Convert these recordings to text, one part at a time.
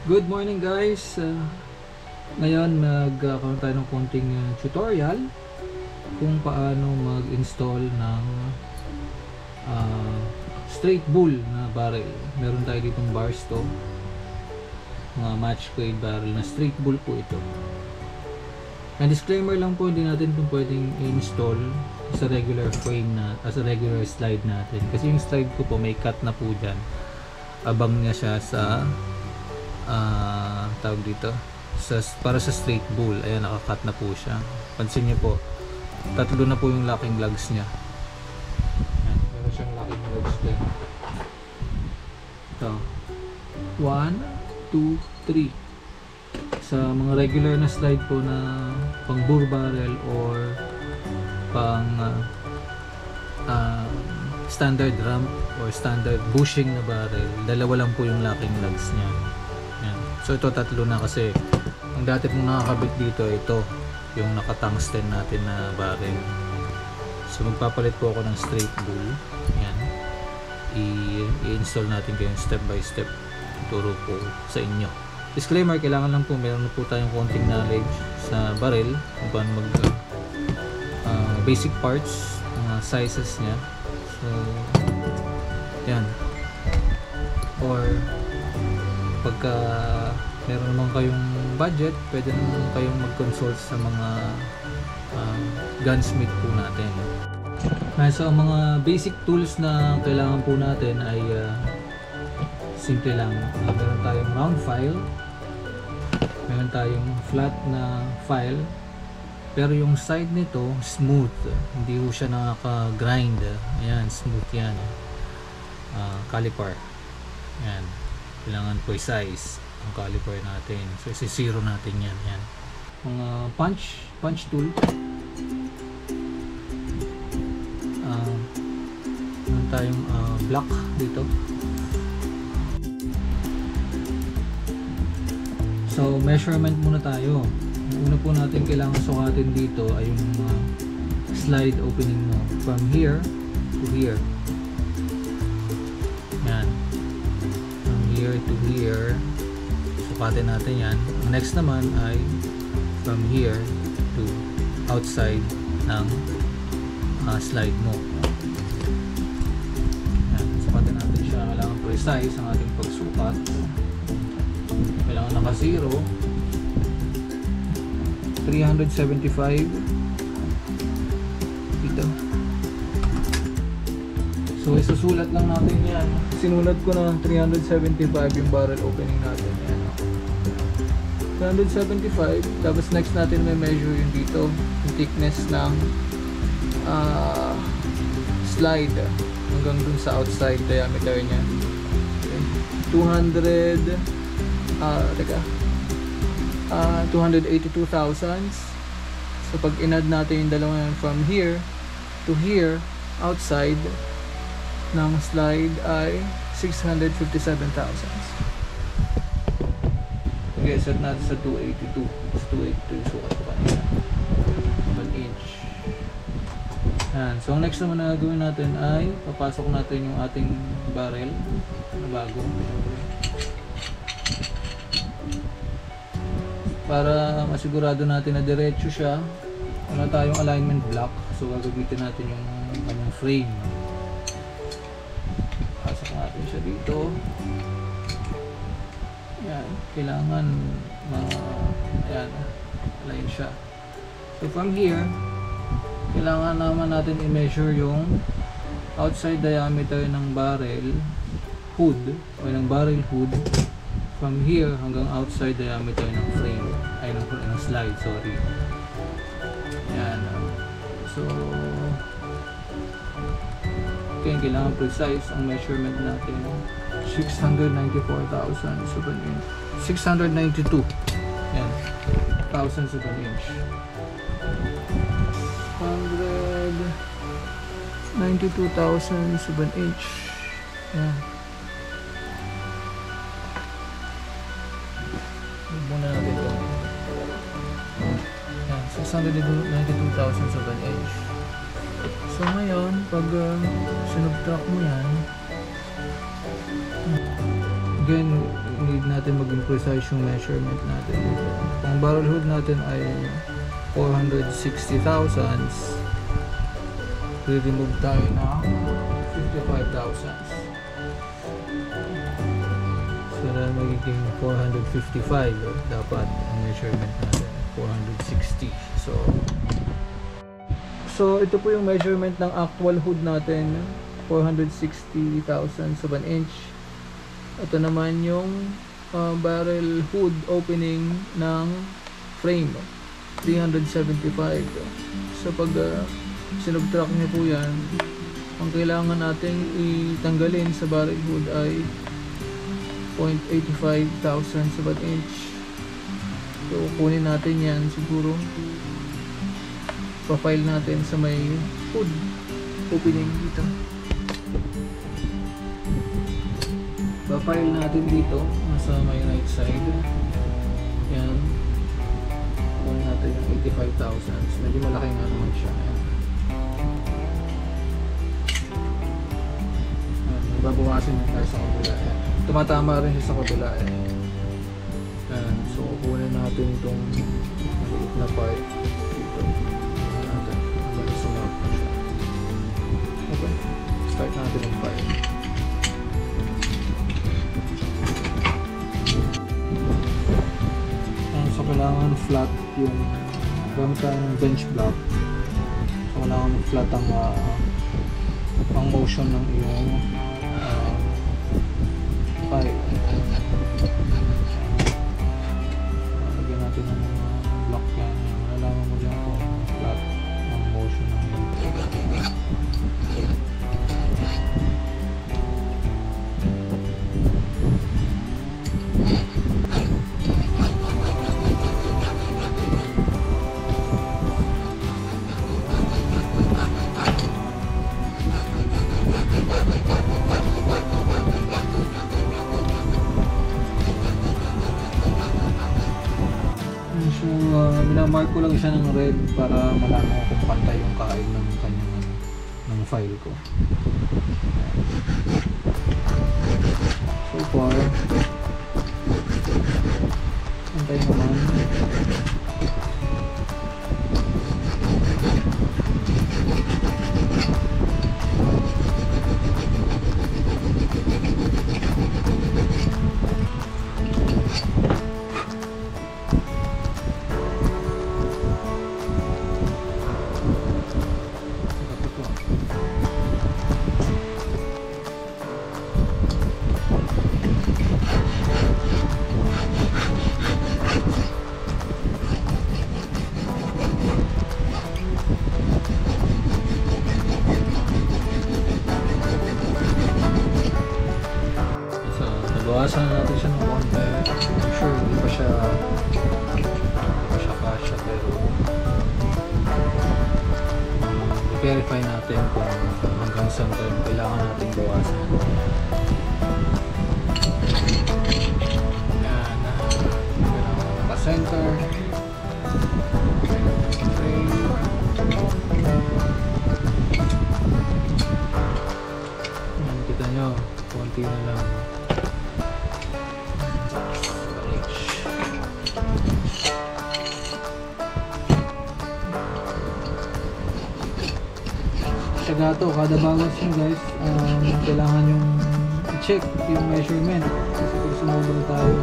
Good morning guys! Ngayon magkakaroon tayo ng konting tutorial kung paano mag-install ng straight bull na barrel. Meron tayo ditong bar stock, mga match grade barrel na straight bull po ito. And disclaimer lang po, hindi natin itong pwedeng i-install sa regular frame na, as a regular slide natin. Kasi yung slide ko po may cut na po dyan. Abang niya siya sa tawag dito para sa straight bull. Ayan, nakakat na po siya. Pansin niyo po, tatlo na po yung locking lugs niya. Ayan, meron siyang locking lugs din. Ito 1, 2, 3. Sa mga regular na slide po na pang burr barrel or pang standard ramp or standard bushing na barrel, dalawa lang po yung locking lugs niya. Yan. So ito tatlo na, kasi ang dati pong nakakabit dito ito yung naka-tungsten natin na barrel. So magpapalit po ako ng straight bull. Yan, i-install natin kayo step by step, turo po sa inyo. Disclaimer, kailangan lang po meron po tayong konting knowledge sa barrel kung paano mag basic parts, mga sizes nya. So yan, or pagka meron naman kayong budget, pwede naman kayong mag-consult sa mga gunsmith po natin. So ang mga basic tools na kailangan po natin ay simple lang. Meron tayong round file, meron tayong flat na file, pero yung side nito smooth, hindi po siya nakaka-grind. Ayan, smooth yan. Caliper, yan, kailangan precise ang caliper natin. So isi-zero natin yan. Yan, mga punch tool. Meron tayong block dito. So measurement muna tayo. Ang una po natin kailangan sukatin dito ay yung slide opening mo from here to here. Yan, from here to here, sukatin natin yan. Ang next naman ay from here to outside ng slide mo. Yan, sukatin natin siya. Kailangan precise ang ating pagsukat. Kailangan naka 0, 375 dito. So isusulat lang natin yan. Sinulat ko na 375 yung barrel opening natin. Yan, 375. Tapos next natin may measure yung dito, yung thickness ng slide hanggang dun sa outside diameter nya. 282 thousandths. So pag in-add natin yung dalawa yan from here to here outside ng slide ay 657 thousandths. Okay, set natin sa 282. Sa 282 sukat ko kanina, 1 inch. Yan. So ang next naman na gagawin natin ay papasok natin yung ating barrel na bago, para masigurado natin na diretso siya. Wala tayong alignment block, so gagamitin natin yung kanyang frame. Pasok natin siya dito. Yan, kailangan ayan, align siya. So from here, kailangan naman natin i-measure yung outside diameter ng barrel hood o ng barrel hood from here hanggang outside diameter ng frame, ay ng slide, sorry. Yan. So okay, kailangan precise ang measurement natin. 694,000 of an inch. 692. Yan, thousandths of an inch. 192 thousandths of an inch. Yan. Muna natin ito. Yan, 692 thousandths of an inch. So ngayon, pag sinubtract mo yan, again, need natin maging precise yung measurement natin dito. Ang barrel hood natin ay 460 thousandths. Re-remove tayo na 55 thousandths. So na magiging 455 dapat ang measurement natin, 460. So ito po yung measurement ng actual hood natin, 460 thousandths of an inch. Ito naman yung barrel hood opening ng frame, 375. So pag sinubtract niyo po yan, ang kailangan nating itanggalin sa barrel hood ay 0.85 thousandths of an inch. So kunin natin yan, siguro pa-file natin sa may hood opening dito. Pa-file natin dito sa may right side. Yan, kunin natin yung 85 thousandths. Medyo malaki nga naman siya. Babawasin tayo sa kabila. Tumatama rin siya sa kabila. So kunin natin itong maliit na part dito. Kunin natin. Sumarap na siya. Okay. Start natin yung file. So kailangan flat yung gamit tayo ng bench block. So kailangan flat ang motion ng iyong file. Lagyan natin ng mga block yan. Malalaman mo dyan kung flat ang motion ng iyong minamark ko lang siya ng red para malaman ko kung pantay yung kain ng kanyang ng file ko. So far pantay naman. Bawasan natin siya ng konti. I'm sure hindi pa siya kasya, pero i-verify natin kung hanggang saan tayo kailangan natin bawasan. Yan, kailangan naka-center. Yan, kita nyo, konti na lang. Gato, kada bawas nyo guys, kailangan yung i-check yung measurement kasi kung sumobra tayo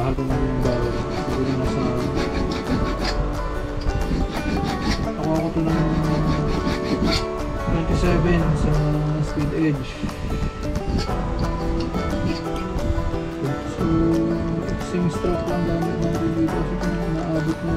mahal pa naman yung barrel. Siguro nasa nakuha ko ito ng 27 sa speed edge. So same stroke lang gamit natin dito kasi naabot na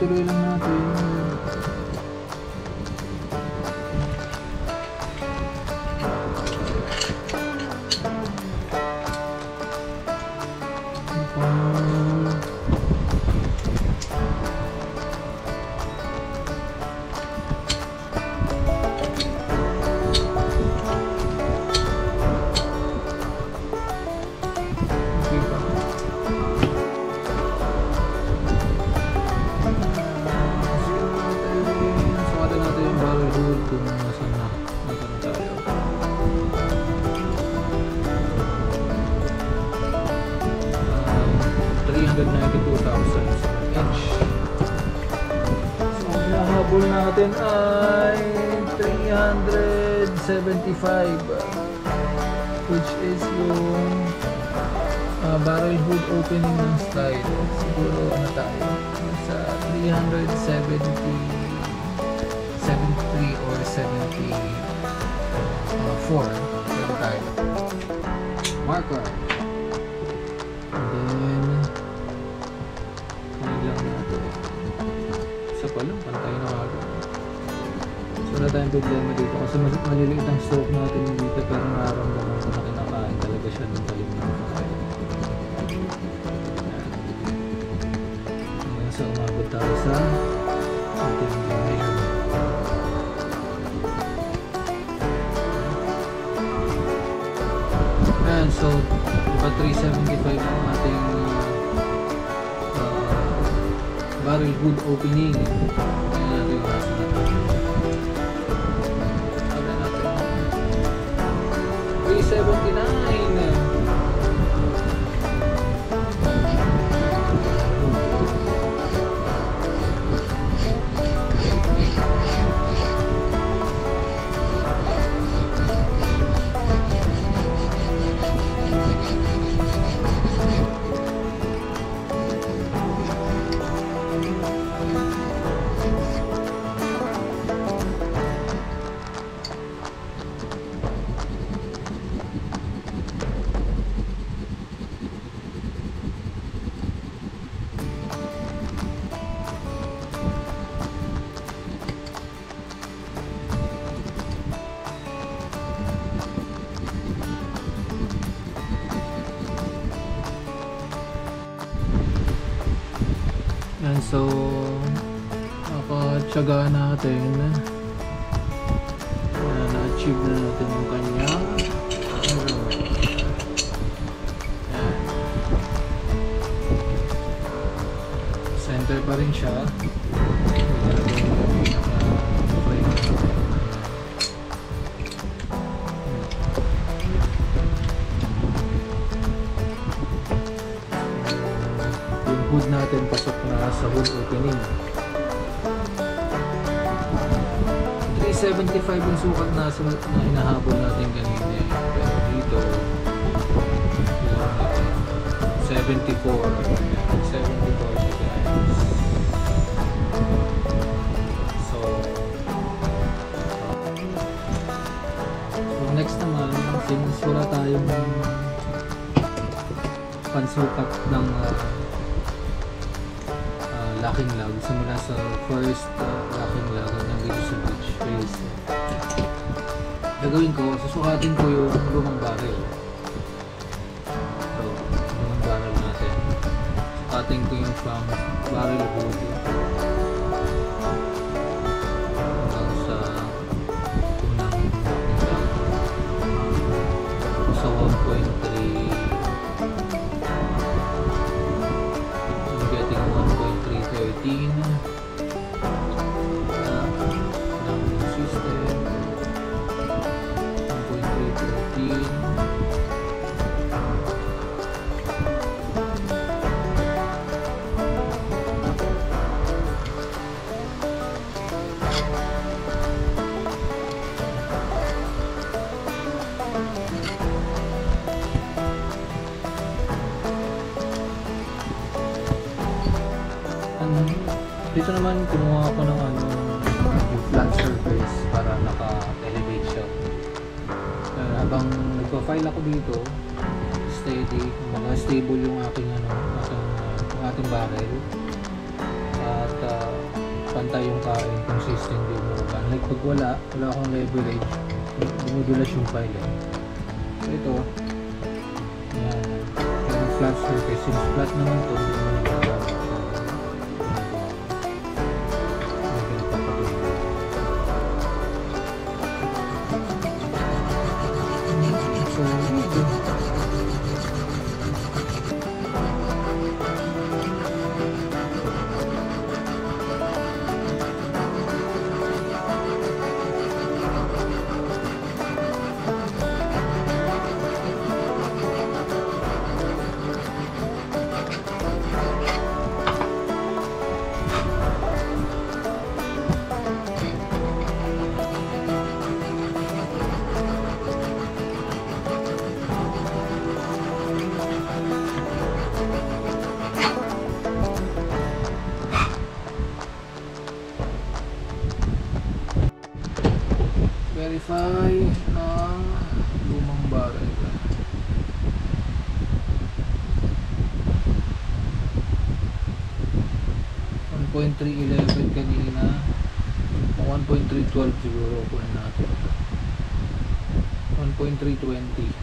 tuloy-tuloy lang natin. Kung nasaan na tayo. 392,000 sa inch. So ang nahabol natin ay 375, which is yung barrel hood opening ng slide. Siguro ano tayo sa 373 or 74. Pwede tayo. Marker. And then ano lang natin. Isa pa lang, pantay na agad. So wala tayong problema dito kasi maliliit ang stroke natin dito, pero nararamdaman ko na kinakain talaga siya ng talim ng kakain. Hanggang sa umabot tayo sa ating measurement. Ayan, so diba 375 ang ating barrel hood opening. Ayan natin yung nasa natin. Sabi natin 379. And so nakatsaga natin, na-achieve na natin yung kanyang center pa rin siya. Hood natin pasok na sa hood opening. 375 yung sukat na hinahabol natin kanina, pero dito 74 siya guys. So next naman, since wala tayong pansukat ng locking lug simula sa first locking lug hanggang dito sa beach face, gagawin ko, susukatin ko yung lumang barrel. So lumang barrel natin, sukatin ko yung from barrel hood hanggang sa unang locking lug sa 1.3. ng system 1.313. Dito naman kumuha ako ng yung flat surface para naka-elevate siya. Habang nagpa-file ako dito, steady, stable yung aking ating barrel. At pantay yung kain, consistent yung mga. Like pag wala akong leverage, dumudulas yung file eh. So ito, yan. Pero flat surface, since flat naman to, hindi naman nagagamit. Verify ng lumang barrel. .311 kanina, 1.312 siguro kunin natin. 1.320.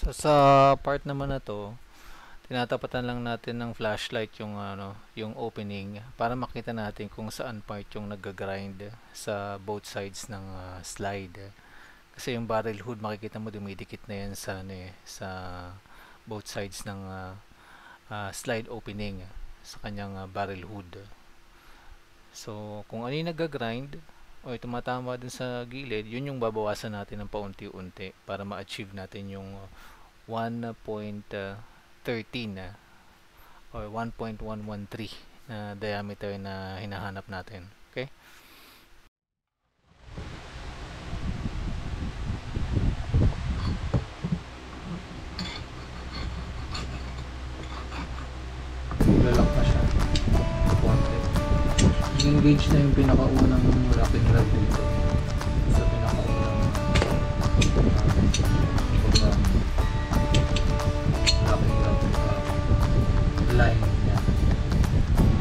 So sa part naman na to, tinatapatan lang natin ng flashlight yung yung opening para makita natin kung saan part yung nag-grind sa both sides ng slide. Kasi yung barrel hood makikita mo dumidikit na yan sa sa both sides ng slide opening sa kanyang barrel hood. So kung ano yung nag-grind o tumatama dun sa gilid, yun yung babawasan natin ng paunti-unti para ma-achieve natin yung 1.13 or 1.113 na diameter na hinahanap natin. Okay? Lalak na siya. I-engage na yung pinakaunang locking rod dito. Sa pinakaunang locking rod line niya.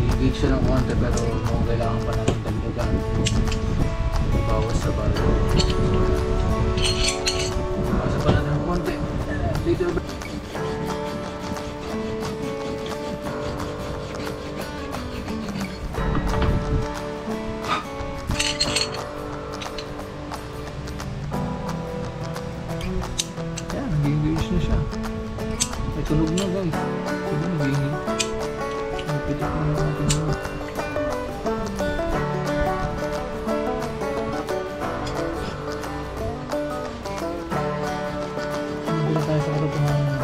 I-engage siya ng konti pero kung kailangan pa natin dagdagan, bawas sa balo. Bawas pa natin ng konti. Little bit. Nag-engage na siya. May tunog na guys. Sige, nag-engage. Napitik na natin yun. Nandito tayo sa katotohanan.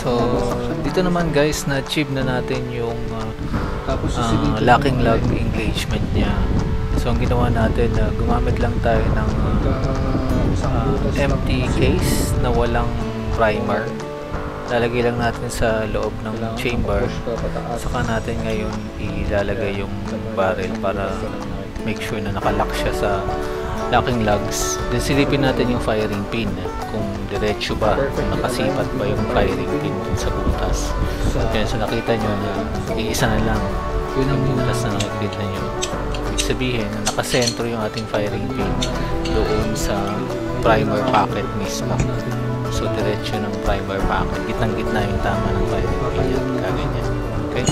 So, dito naman guys, na-achieve na natin yung Tapos locking lug engagement niya. So, ang ginawa natin, gumamit lang tayo ng empty case na walang primer. Lalagay lang natin sa loob ng chamber. Saka natin ngayon ilalagay yung barrel para make sure na nakalock siya sa locking lugs. Then silipin natin yung firing pin kung diretso ba, kung nakasipat ba yung firing pin dun sa butas. Kaya so nakita nyo na iisa na lang yung butas na nakikita nyo. Ibig sabihin na nakasentro yung ating firing pin doon sa primer packet mismo. So diretso ng primer packet, gitnang-gitna yung tama ng firing pin yan, kaganyan. Okay?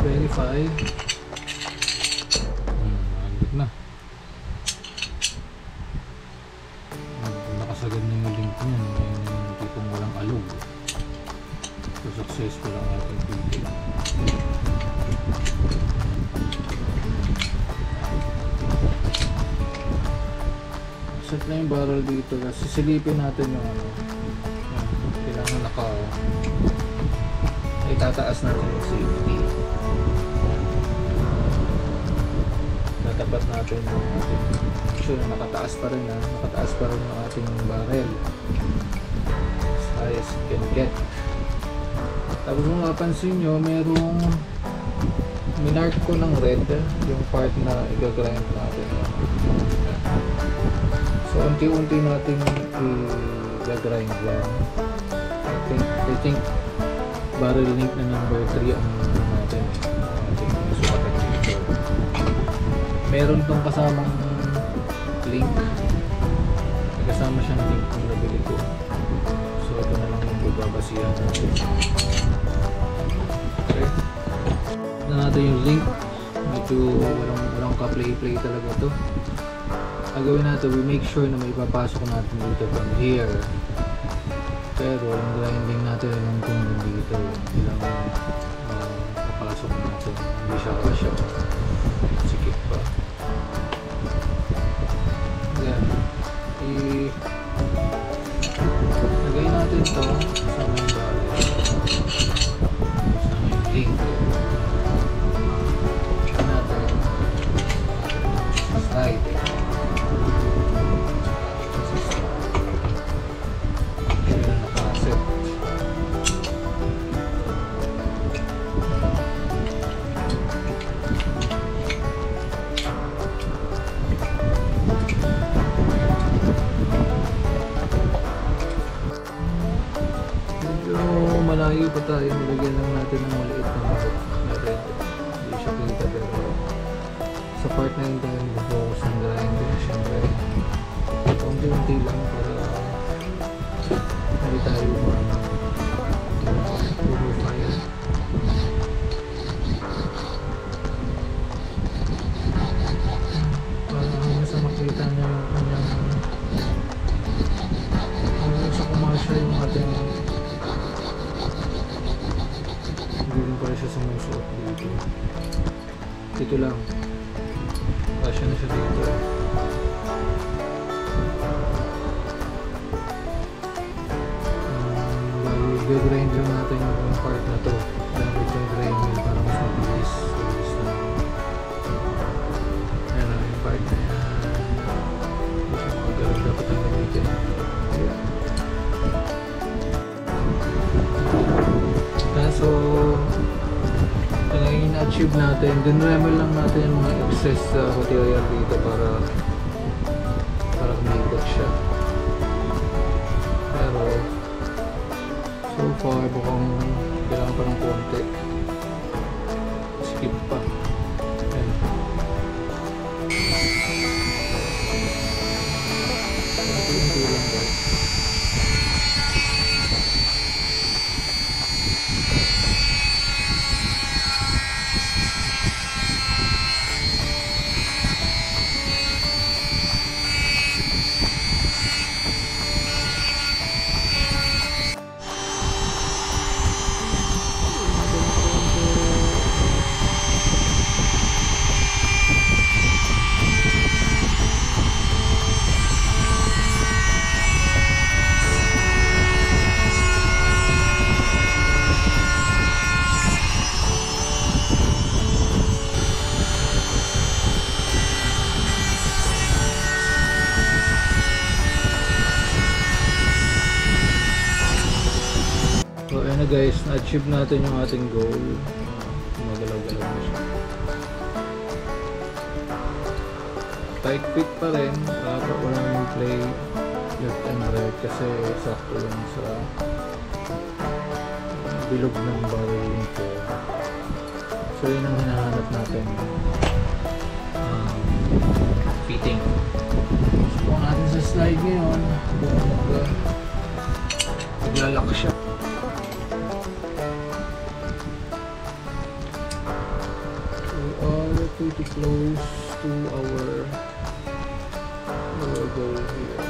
Verify. Naglit na. Nakasagad na yung link niyan. Yung tipong walang alog. So successful ang ating video. Set na yung barrel dito. Kasi silipin natin yung ano. Kailangan itataas natin yung safety. Tatapat natin yung ating sure nakataas pa rin yung ating barrel as high as you can get. Tapos kung mapansin nyo, merong minark ko ng red yung part na i-grind natin. So unti-unti natin i-grind yan. I think barrel link na number 3 ang natin ating sukatan dito. Meron tong kasamang link, may kasama siyang link kung nabili ko. So ito na lang yung babasihan natin. Okay, na natin yung link. Medyo walang ka-play talaga to. Gagawin natin, we make sure na may papasok natin dito from here. Pero yung grinding natin yung kung dito ilang papasok natin, hindi siya kasya, sikip pa. Then lagay natin ito sa may barrel, sa may link natin sa slide. Malayo pa tayo, nilagyan lang natin ng maliit na red. Hindi siya kita pero sa part na yun tayo mag-focus ng grinder. Siyempre unti-unti lang para hindi tayo overfire. Para sa makita nyo yung kanyang sa commercial yung ating hindi rin pala siya sumusuot dito. Dito lang. Kasya na siya dito. I-grind lang natin yung part na to. Gamit yung grind mill para mas mabilis. Ayan na yung part na yan. Ganun dapat ang gamitin. So ito na yung na-achieve natin. Dinremel lang natin yung mga excess material dito para umikot siya. Pero so far bukang kailangan pa ng konti. Skip pa. Ayan. Unti-unti lang guys. guys, na-achieve natin yung ating goal. Magalaw-galaw na siya. Tight fit pa rin, para wala nang play left and right kasi sakto lang sa bilog ng barrel nito. So yun ang hinahanap natin, fitting. So kung natin sa slide ngayon, naglalak siya. We are pretty close to our goal here.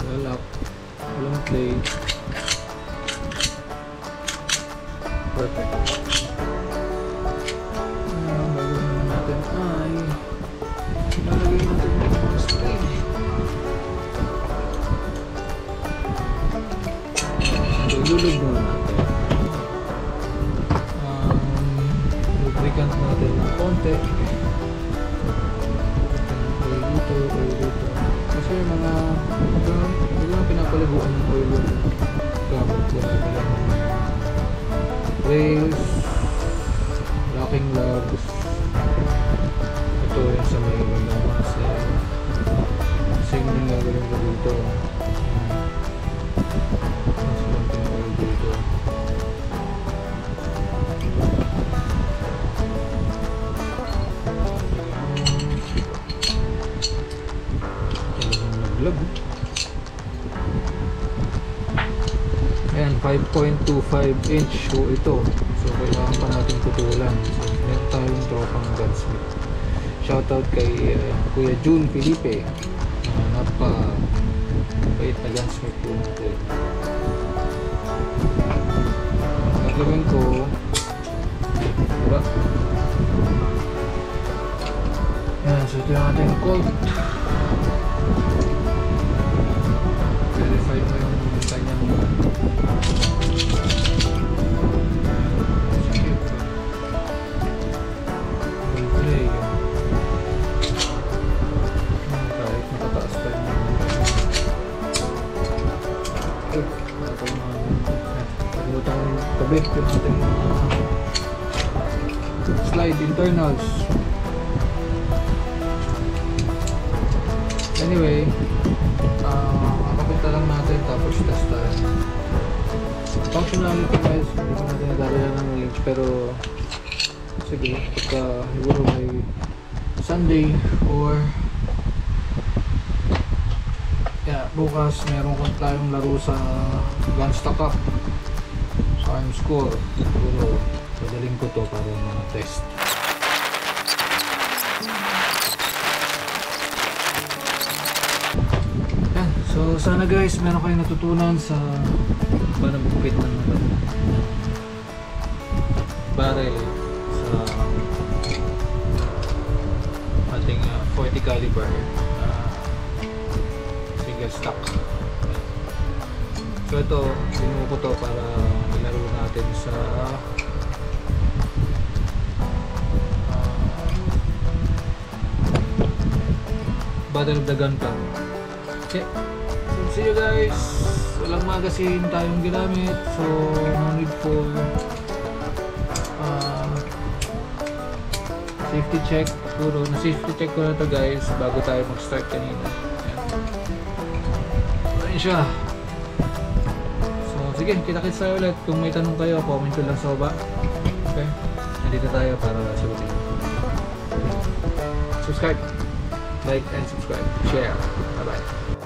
Naglalak, walang play. Perfect. Ang gagawin naman natin ay ilalagay natin yung mga spring. So, ilulog muna natin. Lubricant natin ng konti. Oil dito, oil dito. Kasi mga pinapaliguan ng oil yung gamit ko. Rails, locking lugs. Ito yung sa may magamas. Same din gagawin ko dito. Mas konting oil dito. Talagang naglag. Ayan, 5.25 inch so ito. So kailangan pa natin putulan. So meron tayong tropang gunsmith. Shoutout kay Kuya June Felipe. Napakabait na gunsmith po natin. Naglagyan ko, diba? Ayan, so ito yung ating Colt. Verify mo yung kanyang play. Kahit nakataas pa yung paglutan ko yung tabi yung ating slide internals. Anyway, kapapinta lang natin tapos test tayo. Functionality guys, hindi ko natin nadalala ng range pero sige, pagka siguro may Sunday or bukas meron ko tayong laro sa Gunstock Cup sa Arm Score, siguro padaling ko to para mga test. So sana guys meron kayong natutunan sa panagpupit ng barrel sa ating 40 caliber single stock. So ito, binuo ko to para ilaro natin sa Battle of the Gun Club. Okay, so see you guys. Walang magazine tayong ginamit, so no need for safety check. Puro na safety check ko na to guys bago tayo mag-start kanina. Ayan siya. So sige, kita-kits tayo ulit. Kung may tanong kayo, comment ko lang sa baba. Okay, nandito tayo para sagutin. Subscribe, like and subscribe, share. Bye bye.